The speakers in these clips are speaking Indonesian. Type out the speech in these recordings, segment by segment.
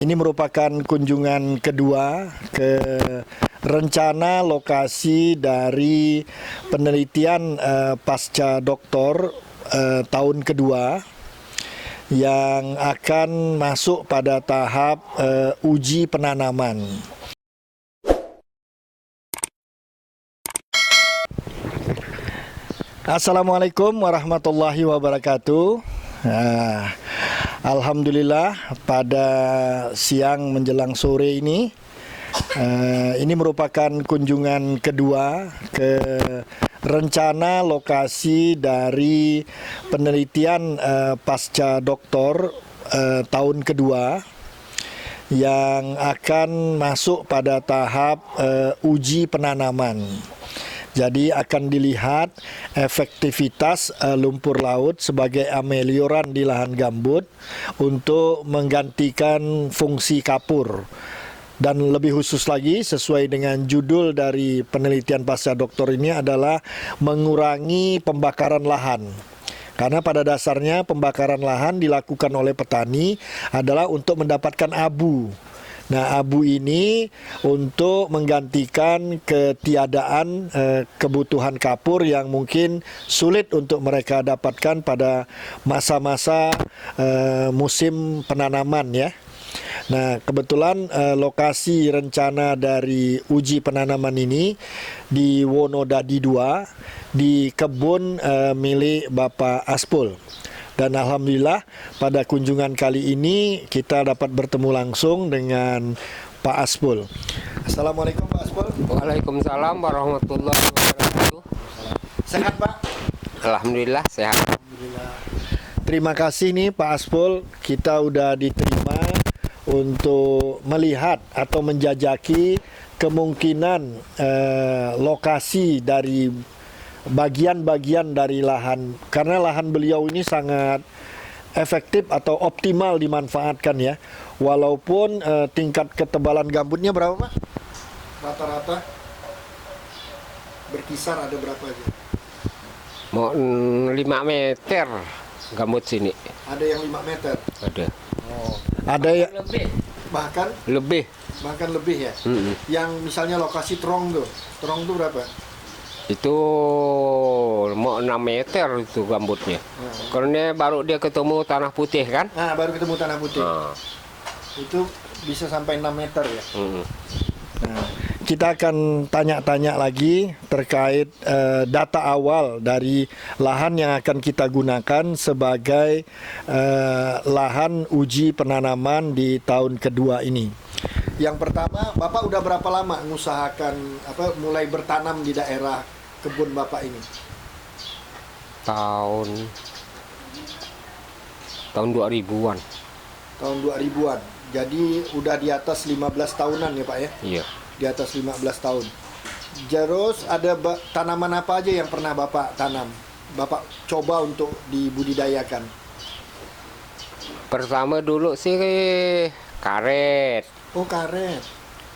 Ini merupakan kunjungan kedua ke rencana lokasi dari penelitian pasca doktor tahun kedua yang akan masuk pada tahap uji penanaman. Assalamualaikum warahmatullahi wabarakatuh. Alhamdulillah pada siang menjelang sore ini merupakan kunjungan kedua ke rencana lokasi dari penelitian pasca doktor tahun kedua yang akan masuk pada tahap uji penanaman. Jadi akan dilihat efektivitas lumpur laut sebagai amelioran di lahan gambut untuk menggantikan fungsi kapur. Dan lebih khusus lagi sesuai dengan judul dari penelitian pasca doktor ini adalah mengurangi pembakaran lahan. Karena pada dasarnya pembakaran lahan dilakukan oleh petani adalah untuk mendapatkan abu. Nah, abu ini untuk menggantikan ketiadaan kebutuhan kapur yang mungkin sulit untuk mereka dapatkan pada masa-masa musim penanaman ya. Nah, kebetulan lokasi rencana dari uji penanaman ini di Wonodadi 2 di kebun milik Bapak Aspul. Dan Alhamdulillah pada kunjungan kali ini kita dapat bertemu langsung dengan Pak Aspul. Assalamualaikum Pak Aspul. Waalaikumsalam warahmatullahi wabarakatuh. Sehat Pak? Alhamdulillah sehat. Alhamdulillah. Terima kasih nih Pak Aspul, kita udah diterima untuk melihat atau menjajaki kemungkinan lokasi dari bagian-bagian dari lahan, karena lahan beliau ini sangat efektif atau optimal dimanfaatkan ya, walaupun tingkat ketebalan gambutnya berapa Pak? Rata-rata berkisar ada berapa aja? Mau 5 meter gambut sini. Ada yang 5 meter? Ada. Oh. Ada yang bahkan lebih ya? Yang misalnya lokasi terong tuh berapa? Itu mau 6 meter itu gambutnya. Karena baru dia ketemu tanah putih kan? Nah, baru ketemu tanah putih. Itu bisa sampai 6 meter ya. Nah, kita akan tanya-tanya lagi terkait data awal dari lahan yang akan kita gunakan sebagai lahan uji penanaman di tahun kedua ini. Yang pertama, Bapak udah berapa lama mengusahakan mulai bertanam di daerah kebun Bapak ini? Tahun 2000-an. Tahun 2000-an. Jadi udah di atas 15 tahunan ya Pak ya? Iya. Di atas 15 tahun. Terus ada tanaman apa aja yang pernah Bapak tanam? Bapak coba untuk dibudidayakan? Pertama dulu sih karet. Oh, karet.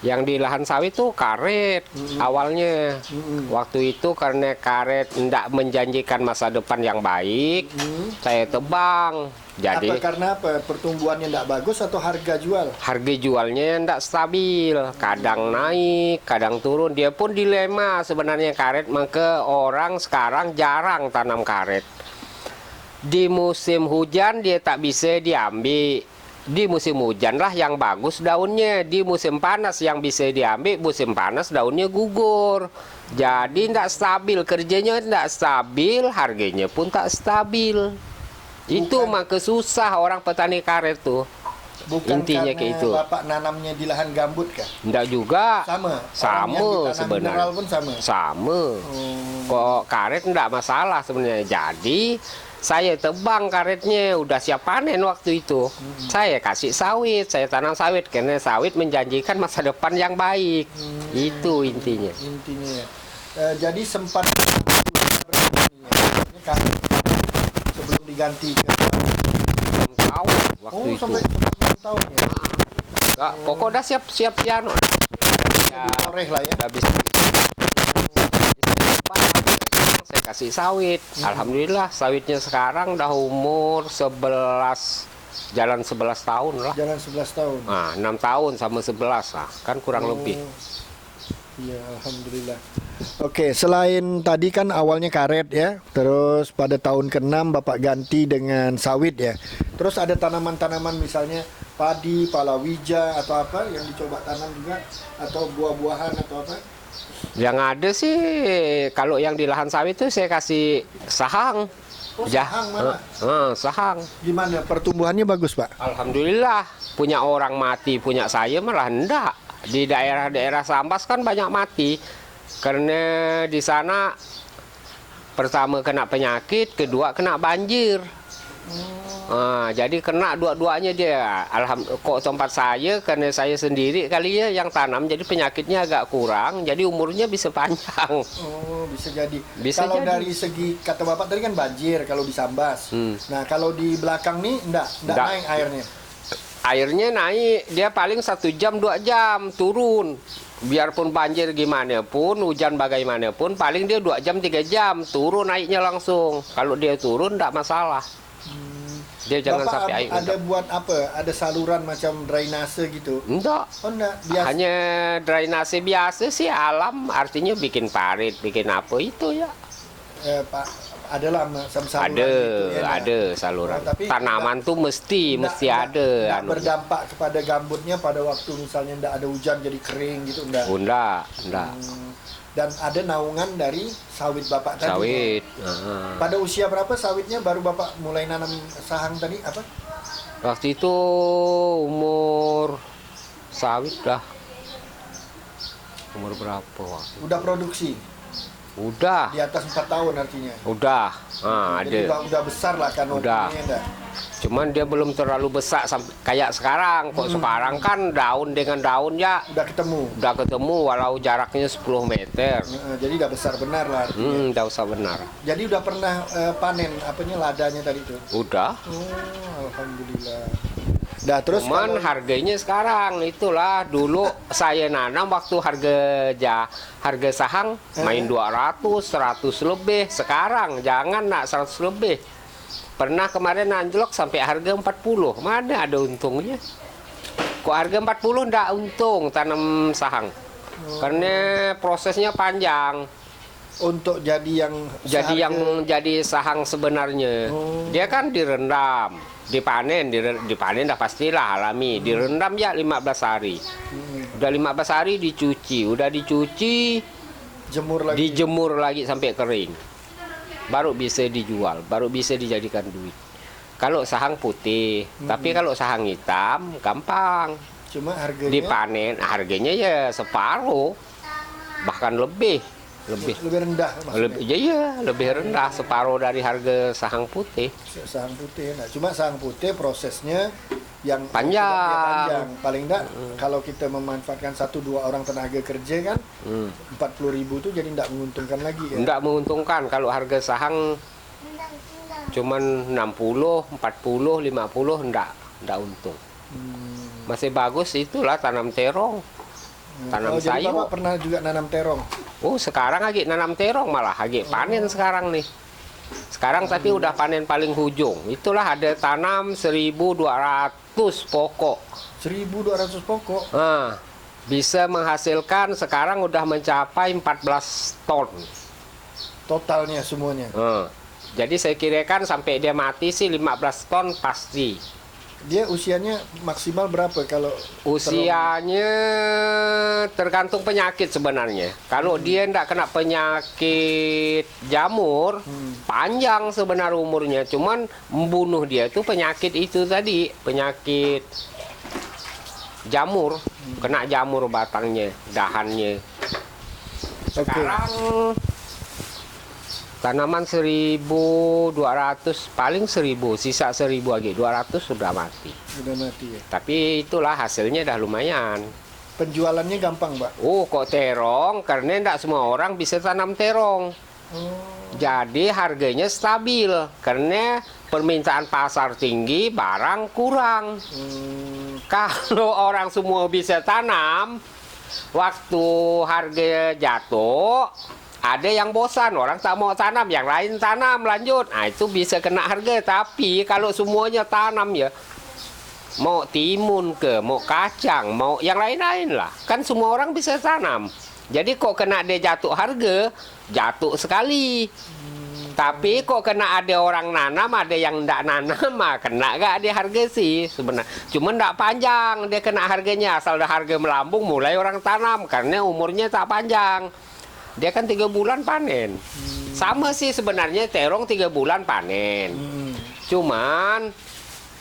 Yang di lahan sawit tuh karet awalnya. Waktu itu karena karet tidak menjanjikan masa depan yang baik, saya tebang. Jadi karena apa? Pertumbuhannya tidak bagus atau harga jual? Harga jualnya tidak stabil, kadang naik, kadang turun. Dia pun dilema sebenarnya karet, maka orang sekarang jarang tanam karet. Di musim hujan dia tak bisa diambil. Di musim hujan lah yang bagus daunnya. Di musim panas yang bisa diambil, musim panas daunnya gugur. Jadi tidak stabil, kerjanya tidak stabil, harganya pun tak stabil. Itu maka susah orang petani karet tuh. Bukan intinya karena kayak itu. Bapak nanamnya di lahan gambut kah? Tidak juga. Sama sebenarnya. Mineral pun sama. Sama. Kok karet tidak masalah sebenarnya. Jadi saya tebang karetnya, udah siap panen waktu itu. Saya kasih sawit, saya tanam sawit karena sawit menjanjikan masa depan yang baik. Itu intinya. Jadi sempat sebelum diganti ke tahun waktu itu. Sampai 6 tahun ya. Enggak, pokoknya siap piano. Ya, koreh lah ya. Udah bisa. Saya kasih sawit. Alhamdulillah sawitnya sekarang udah umur 11 jalan 11 tahun lah. Jalan 11 tahun. Nah, 6 tahun sama 11 lah, kan kurang lebih. Iya, alhamdulillah. Oke, selain tadi kan awalnya karet ya, terus pada tahun ke-6 Bapak ganti dengan sawit ya. Terus ada tanaman-tanaman misalnya padi, palawija atau apa yang dicoba tanam juga, atau buah-buahan atau apa? Yang ada sih kalau yang di lahan sawit itu saya kasih sahang. Oh, sahang malah. Sahang. Gimana pertumbuhannya bagus, Pak? Alhamdulillah, punya orang mati, punya saya malah enggak. Di daerah-daerah Sambas kan banyak mati. Karena di sana pertama kena penyakit, kedua kena banjir. Jadi kena dua-duanya dia. Kok tempat saya karena saya sendiri kali ya yang tanam, jadi penyakitnya agak kurang, jadi umurnya bisa panjang. Oh, bisa jadi. Bisa kalau jadi. dari segi kata Bapak tadi kan banjir kalau di Sambas. Nah, kalau di belakang nih enggak Nggak. naik airnya. Airnya naik, dia paling 1 jam 2 jam turun. Biarpun banjir gimana pun, hujan bagaimanapun, paling dia 2 jam 3 jam turun naiknya langsung. Kalau dia turun enggak masalah. Dia jangan Bapak sampai air. ada buat apa? Ada saluran macam drainase gitu? Enggak. Oh, enggak. Biasa. Hanya drainase biasa sih alam, artinya bikin parit, bikin apa itu ya. Pak, adalah saluran Ada, gitu, ya, ada saluran. Oh, tapi Tanaman tuh mesti ada. Enggak Anu. berdampak kepada gambutnya pada waktu misalnya enggak ada hujan jadi kering gitu enggak. Oh, enggak. Dan ada naungan dari sawit Bapak tadi. Sawit. Pada usia berapa sawitnya baru Bapak mulai nanam sahang tadi apa? Waktu itu umur sawit dah. Umur berapa waktu? Udah produksi Udah. di atas 4 tahun artinya. Udah. Jadi Ada. udah besar lah kan Udah. enggak? Cuman dia belum terlalu besar sampai kayak sekarang. Kok sekarang kan daun dengan daun ya Udah ketemu. udah ketemu walau jaraknya 10 meter. Jadi udah besar benar lah artinya. Udah usah benar. Jadi udah pernah panen apanya ladanya tadi tuh. Udah. Oh, alhamdulillah. Nah, terus Cuman kalau- harganya sekarang itulah dulu saya nanam waktu harga sahang main 200, 100 lebih. Sekarang jangan nak 100 lebih. Pernah kemarin anjlok sampai harga 40. Mana ada untungnya? Kok harga 40 ndak untung tanam sahang. Karena prosesnya panjang. untuk jadi yang Jadi sahang sebenarnya. Dia kan direndam, dipanen dah pastilah alami. Direndam ya 15 hari. Udah 15 hari dicuci, jemur lagi. dijemur lagi sampai kering. Baru bisa dijual, baru bisa dijadikan duit. Kalau sahang putih, tapi kalau sahang hitam gampang. Cuma harganya Dipanen, harganya ya separuh, bahkan lebih lebih rendah maksudnya. lebih rendah separuh dari harga sahang putih. Sahang putih. Nah, cuma sahang putih prosesnya yang Panjang. panjang. Paling enggak kalau kita memanfaatkan 1-2 orang tenaga kerja kan 40.000 tuh jadi enggak menguntungkan lagi ya. Enggak menguntungkan kalau harga sahang cuman 60, 40, 50 enggak untung. Masih bagus itulah tanam terong. Tanam jadi sayur. Bapak pernah juga nanam terong. Oh, sekarang lagi nanam terong malah lagi panen sekarang nih. Sekarang tapi udah panen paling hujung. Itulah ada tanam 1.200 pokok. 1.200 pokok. Nah, bisa menghasilkan sekarang udah mencapai 14 ton. Totalnya semuanya. Jadi saya kirakan sampai dia mati sih 15 ton pasti. Dia usianya maksimal berapa kalau Usianya tergantung penyakit sebenarnya. Kalau dia tidak kena penyakit jamur, panjang sebenarnya umurnya. Cuman membunuh dia itu penyakit itu tadi, penyakit jamur, kena jamur batangnya, dahannya. Sekarang tanaman 1.200, paling 1.000, sisa 1.000 lagi, 200 sudah mati. Sudah mati ya. Tapi itulah hasilnya dah lumayan. Penjualannya gampang, Pak. Oh, kok terong? Karena tidak semua orang bisa tanam terong. Jadi harganya stabil. Karena permintaan pasar tinggi, barang kurang. Kalau orang semua bisa tanam, waktu harga jatuh, ada yang bosan, orang tak mau tanam, yang lain tanam lanjut. Nah, itu bisa kena harga. Tapi kalau semuanya tanam ya, mau timun ke, mau kacang, mau yang lain-lain lah. Kan semua orang bisa tanam. Jadi kok kena dia jatuh harga, jatuh sekali. Tapi kok kena ada orang nanam, ada yang ndak nanam, kena gak dia harga sih sebenarnya. Cuma ndak panjang dia kena harganya, asal dah harga melambung mulai orang tanam karena umurnya tak panjang. Dia kan 3 bulan panen. Sama sih sebenarnya terong 3 bulan panen. Cuman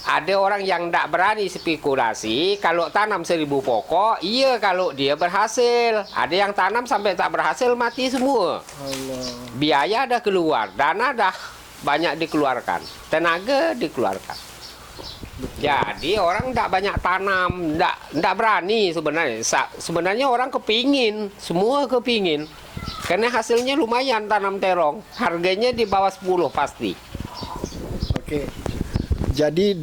ada orang yang tidak berani spekulasi. Kalau tanam 1000 pokok, iya kalau dia berhasil. Ada yang tanam sampai tak berhasil mati semua. Allah. Biaya dah keluar, dana dah banyak dikeluarkan, tenaga dikeluarkan. Jadi orang tidak banyak tanam, tidak berani sebenarnya. Sebenarnya orang kepingin, semua kepingin. Karena hasilnya lumayan tanam terong. Harganya di bawah 10 pasti. Oke. Jadi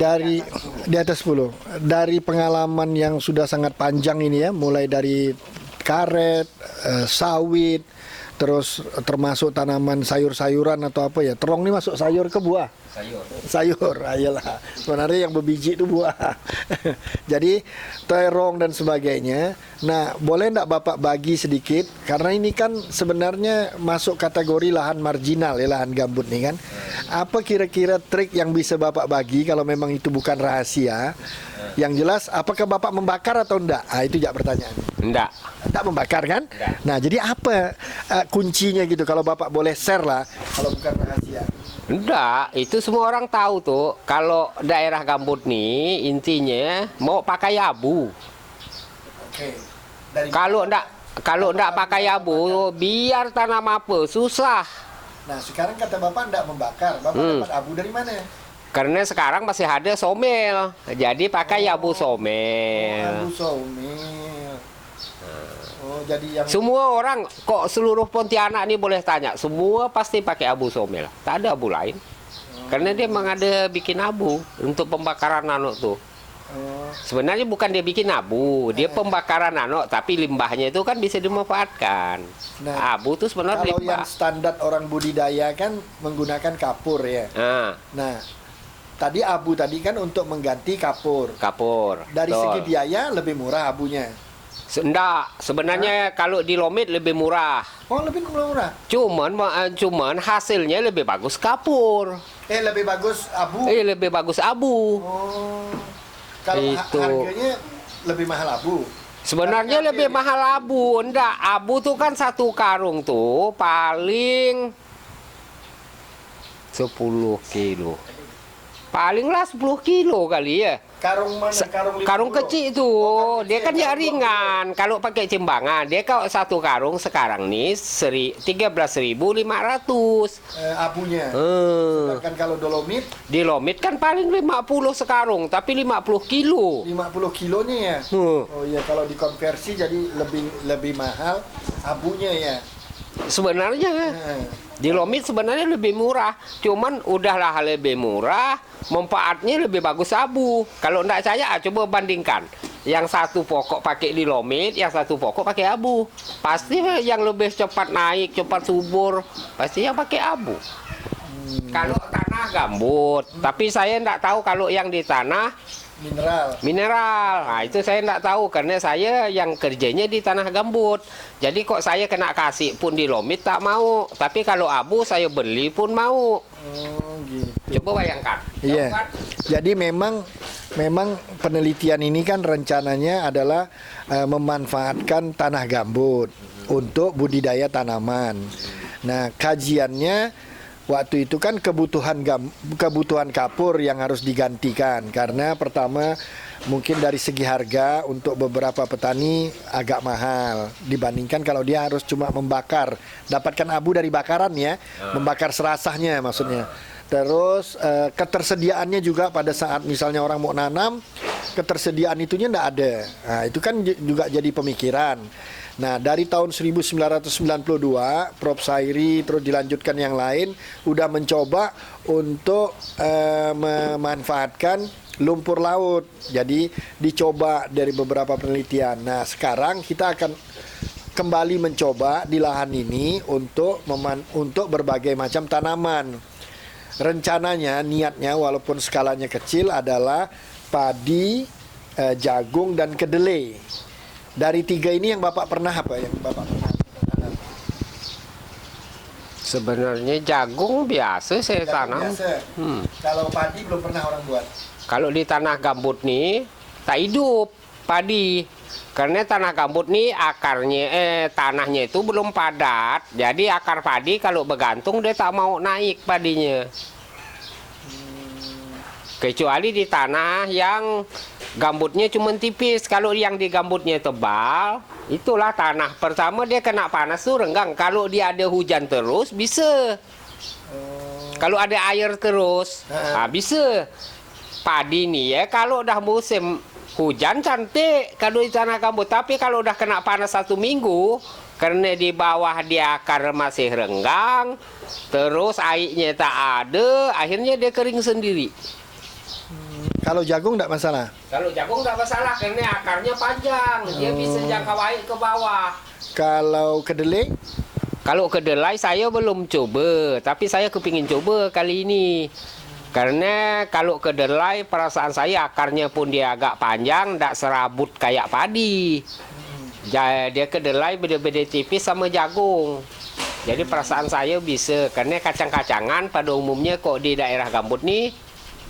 di atas 10. Dari pengalaman yang sudah sangat panjang ini ya, mulai dari karet, sawit, terus termasuk tanaman sayur-sayuran atau apa ya. Terong ini masuk sayur ke buah? Sayur, ayolah. Sebenarnya yang berbiji itu buah. Jadi terong dan sebagainya. Nah, boleh enggak Bapak bagi sedikit? Karena ini kan sebenarnya masuk kategori lahan marginal ya, lahan gambut nih kan. Apa kira-kira trik yang bisa Bapak bagi kalau memang itu bukan rahasia? Yang jelas, apakah Bapak membakar atau enggak? Ah, itu ya pertanyaannya. Enggak. Enggak membakar kan? Enggak. Nah, jadi apa kuncinya gitu kalau Bapak boleh share lah kalau bukan rahasia? Enggak, itu semua orang tahu tuh. Kalau daerah gambut nih intinya mau pakai abu. Oke. Kalau enggak pakai abu, biar tanam apa susah. Nah, sekarang kata Bapak enggak membakar. Bapak dapat abu dari mana? Karena sekarang masih ada somel, jadi pakai abu somel. Abu somel. Oh, jadi yang Semua orang, kok seluruh Pontianak ini boleh tanya, semua pasti pakai abu somel. Tak ada abu lain. Karena dia memang ada bikin abu untuk pembakaran nano tuh. Sebenarnya bukan dia bikin abu, dia pembakaran nano, tapi limbahnya itu kan bisa dimanfaatkan. Nah, Abu itu sebenarnya kalau limbah. yang standar orang budidaya kan menggunakan kapur ya. Nah, tadi abu tadi kan untuk mengganti kapur. Kapur. Dari betul. segi biaya lebih murah abunya. Enggak, sebenarnya kalau di Lomit lebih murah. Oh, lebih murah. Cuman hasilnya lebih bagus kapur. Lebih bagus abu. Lebih bagus abu. Oh. Kalau Itu. harganya lebih mahal abu. Sebenarnya lebih mahal abu. Enggak, abu tuh kan satu karung tuh paling 10 kilo. Palinglah 10 kilo kali ya. Karung mana? Karung 50. kecil itu, dia kan ya ringan. Kalau pakai cimbangan, dia kalau satu karung sekarang nih 13.500. Abunya. Sedangkan kalau dolomit Di Lomit kan paling 50 sekarung, tapi 50 kilo. 50 kilonya ya. Oh iya, kalau dikonversi jadi lebih mahal abunya ya. Sebenarnya di Lomit sebenarnya lebih murah, cuman udahlah lebih murah, manfaatnya lebih bagus abu. Kalau enggak saya coba bandingkan. Yang satu pokok pakai di Lomit, yang satu pokok pakai abu. Pasti yang lebih cepat naik, cepat subur, pasti yang pakai abu. Kalau tanah gambut, tapi saya enggak tahu kalau yang di tanah mineral. Nah, itu saya enggak tahu karena saya yang kerjanya di tanah gambut. Jadi kok saya kena kasih pun di Lomit tak mau. Tapi kalau abu saya beli pun mau. Oh, gitu. Coba bayangkan. Iya. Jadi memang penelitian ini kan rencananya adalah memanfaatkan tanah gambut untuk budidaya tanaman. Nah, kajiannya waktu itu kan kebutuhan kapur yang harus digantikan karena pertama mungkin dari segi harga untuk beberapa petani agak mahal dibandingkan kalau dia harus cuma membakar, dapatkan abu dari bakaran ya, membakar serasahnya maksudnya. Terus ketersediaannya juga pada saat misalnya orang mau nanam, ketersediaan itunya enggak ada. Nah, itu kan juga jadi pemikiran. Nah, dari tahun 1992, Prof. Sairi terus dilanjutkan yang lain, udah mencoba untuk memanfaatkan lumpur laut. Jadi dicoba dari beberapa penelitian. Nah, sekarang kita akan kembali mencoba di lahan ini untuk berbagai macam tanaman. Rencananya, niatnya walaupun skalanya kecil adalah padi, jagung dan kedelai. Dari 3 ini yang Bapak pernah apa yang Bapak pernah tanam? Sebenarnya jagung biasa saya Jagung tanam. biasa. Kalau padi belum pernah orang buat. Kalau di tanah gambut nih tak hidup padi. Karena tanah gambut nih akarnya tanahnya itu belum padat. Jadi akar padi kalau bergantung dia tak mau naik padinya. Kecuali di tanah yang gambutnya cuma tipis. Kalau yang di gambutnya tebal, itulah tanah pertama dia kena panas tuh renggang. Kalau dia ada hujan terus bisa. Kalau ada air terus, bisa. Padi nih ya kalau udah musim hujan cantik kalau di tanah gambut. Tapi kalau udah kena panas 1 minggu, karena di bawah dia akar masih renggang, terus airnya tak ada, akhirnya dia kering sendiri. Kalau jagung enggak masalah. Kalau jagung nggak masalah karena akarnya panjang, dia bisa jangkau air ke bawah. Kalau kedelai? Kalau kedelai saya belum coba, tapi saya kepingin coba kali ini. Karena kalau kedelai perasaan saya akarnya pun dia agak panjang, tidak serabut kayak padi. Dia kedelai beda-beda tipis sama jagung. Jadi perasaan saya bisa, karena kacang-kacangan pada umumnya kok di daerah gambut nih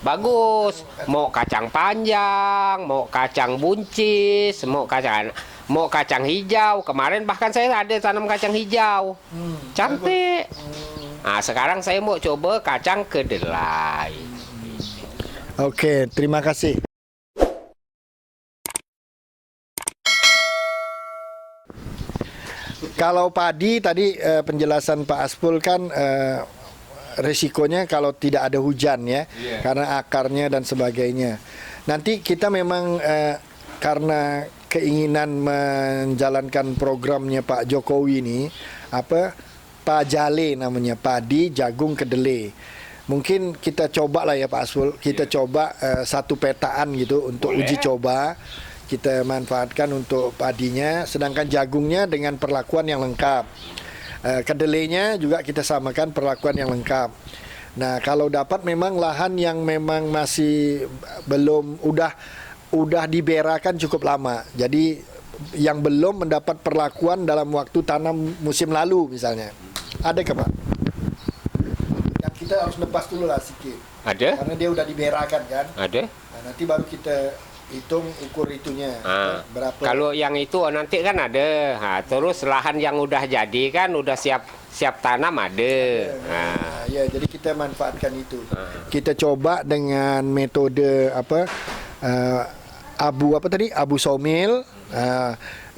bagus. Mau kacang panjang, mau kacang buncis, mau kacang hijau. Kemarin bahkan saya ada tanam kacang hijau. Cantik. Nah, sekarang saya mau coba kacang kedelai. Oke, terima kasih. Kalau padi tadi penjelasan Pak Aspul kan resikonya kalau tidak ada hujan ya, karena akarnya dan sebagainya. Nanti kita memang karena keinginan menjalankan programnya Pak Jokowi ini, Pajale namanya, padi, jagung, kedelai. Mungkin kita coba lah ya Pak Aspul, kita coba satu petaan gitu untuk uji coba. Kita manfaatkan untuk padinya, sedangkan jagungnya dengan perlakuan yang lengkap. Kedelainya juga kita samakan perlakuan yang lengkap. Nah, kalau dapat memang lahan yang memang masih belum udah diberakan cukup lama. Jadi yang belum mendapat perlakuan dalam waktu tanam musim lalu misalnya. Ada ke Pak? Yang kita harus lepas dulu lah sedikit. Ada? Karena dia udah diberakan kan. Ada? Nah, nanti baru kita hitung ukur itunya berapa. Kalau yang itu nanti kan ada. Nah, terus lahan yang udah jadi kan udah siap tanam ada. Nah, ya jadi kita manfaatkan itu. Kita coba dengan metode abu somil.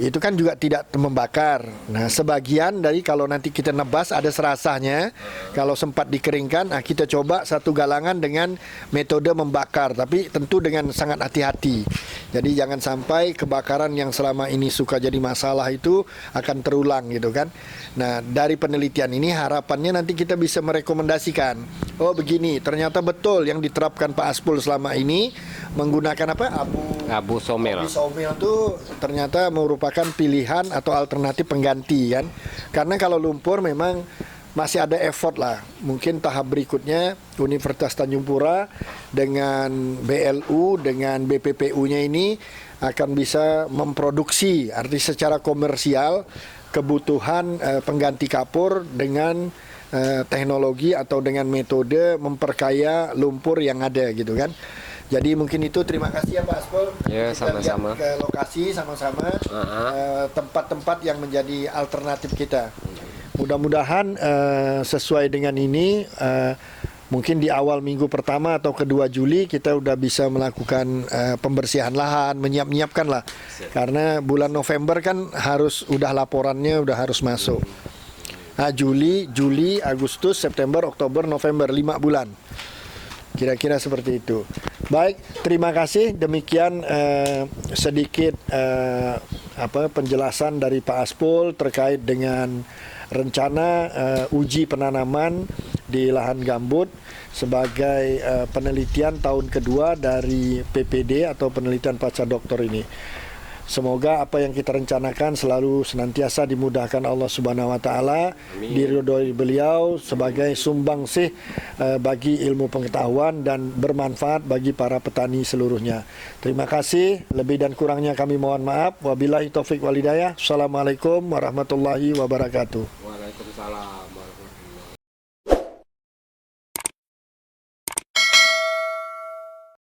Itu kan juga tidak membakar. Nah, sebagian dari kalau nanti kita nebas ada serasanya. Kalau sempat dikeringkan, kita coba satu galangan dengan metode membakar, tapi tentu dengan sangat hati-hati. Jadi jangan sampai kebakaran yang selama ini suka jadi masalah itu akan terulang gitu kan. Nah, dari penelitian ini harapannya nanti kita bisa merekomendasikan, oh begini, ternyata betul yang diterapkan Pak Aspul selama ini menggunakan abu somil. Abu somil itu ternyata merupakan pilihan atau alternatif pengganti kan. Karena kalau lumpur memang masih ada effort lah. Mungkin tahap berikutnya Universitas Tanjung Pura dengan BLU dengan BPPU-nya ini akan bisa memproduksi arti secara komersial kebutuhan pengganti kapur dengan teknologi atau dengan metode memperkaya lumpur yang ada gitu kan. Jadi mungkin itu, terima kasih ya Pak Aspul. Ya, sama-sama. Ke lokasi sama-sama tempat-tempat yang menjadi alternatif kita. Mudah-mudahan sesuai dengan ini, mungkin di awal minggu pertama atau kedua Juli kita udah bisa melakukan pembersihan lahan, menyiapkan lah. Karena bulan November kan harus udah laporannya udah harus masuk. Nah, Juli, Agustus, September, Oktober, November, 5 bulan. Kira-kira seperti itu. Baik, terima kasih. Demikian sedikit penjelasan dari Pak Aspul terkait dengan rencana uji penanaman di lahan gambut sebagai penelitian tahun kedua dari PPD atau penelitian pasca doktor ini. Semoga apa yang kita rencanakan selalu senantiasa dimudahkan Allah Subhanahu wa taala, diridhoi beliau sebagai sumbangsih bagi ilmu pengetahuan dan bermanfaat bagi para petani seluruhnya. Terima kasih, lebih dan kurangnya kami mohon maaf. Wabillahi taufik wal hidayah. Assalamualaikum warahmatullahi wabarakatuh. Waalaikumsalam.